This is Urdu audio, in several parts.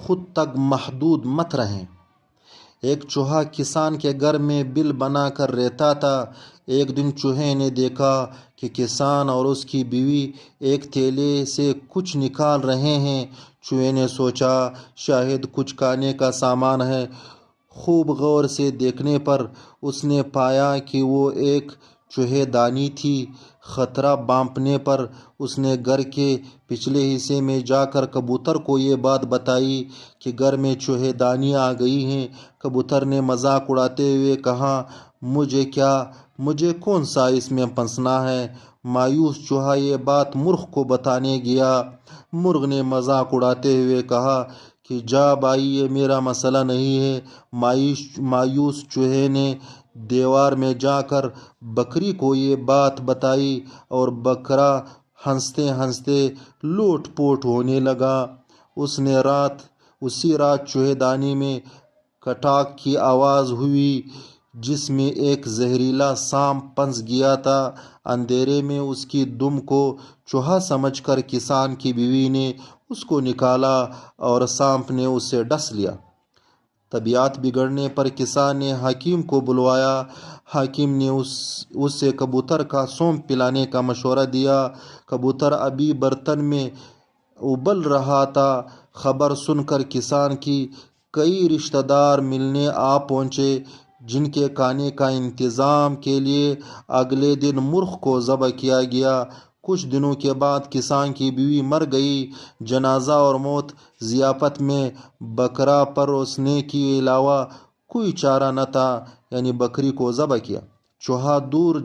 خود تک محدود مت رہیں۔ ایک چوہا کسان کے گھر میں بل بنا کر رہتا تھا۔ ایک دن چوہے نے دیکھا کہ کسان اور اس کی بیوی ایک تھیلے سے کچھ نکال رہے ہیں۔ چوہے نے سوچا شاید کچھ کھانے کا سامان ہے۔ خوب غور سے دیکھنے پر اس نے پایا کہ وہ ایک چوہے دانی تھی۔ خطرہ بھانپنے پر اس نے گھر کے پچھلے حصے میں جا کر کبوتر کو یہ بات بتائی کہ گھر میں چوہے دانی آ گئی ہیں۔ کبوتر نے مذاق اڑاتے ہوئے کہا مجھے کون سا اس میں پھنسنا ہے۔ مایوس چوہا یہ بات مرغ کو بتانے گیا۔ مرغ نے مذاق اڑاتے ہوئے کہا کہ جا بھائی یہ میرا مسئلہ نہیں ہے۔ مایوس چوہے نے دیوار میں جا کر بکری کو یہ بات بتائی اور بکرا ہنستے ہنستے لوٹ پوٹ ہونے لگا۔ اسی رات چوہے دانی میں کٹاک کی آواز ہوئی جس میں ایک زہریلا سانپ پھنس گیا تھا۔ اندھیرے میں اس کی دم کو چوہا سمجھ کر کسان کی بیوی نے اس کو نکالا اور سانپ نے اسے ڈس لیا۔ طبیعت بگڑنے پر کسان نے حکیم کو بلوایا۔ حکیم نے اسے کبوتر کا سونپ پلانے کا مشورہ دیا۔ کبوتر ابھی برتن میں ابل رہا تھا۔ خبر سن کر کسان کی کئی رشتہ دار ملنے آ پہنچے جن کے کھانے کا انتظام کے لیے اگلے دن مرغ کو ذبح کیا گیا۔ کچھ دنوں کے بعد کسان کی بیوی مر گئی۔ جنازہ اور موت ضیافت میں بکرا پروسنے کے علاوہ کوئی چارہ نہ تھا، یعنی بکری کو ذبح کیا۔ چوہا دور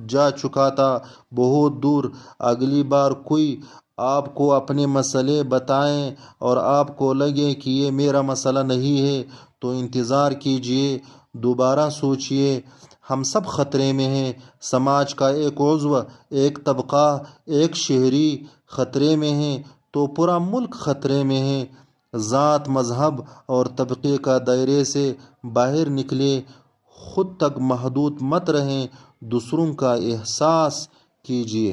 جا چکا تھا، بہت دور۔ اگلی بار کوئی آپ کو اپنے مسئلے بتائے اور آپ کو لگے کہ یہ میرا مسئلہ نہیں ہے تو انتظار کیجیے، دوبارہ سوچیے۔ ہم سب خطرے میں ہیں۔ سماج کا ایک عضو، ایک طبقہ، ایک شہری خطرے میں ہے تو پورا ملک خطرے میں ہے۔ ذات، مذہب اور طبقے کا دائرے سے باہر نکلیں، خود تک محدود مت رہیں، دوسروں کا احساس کیجیے۔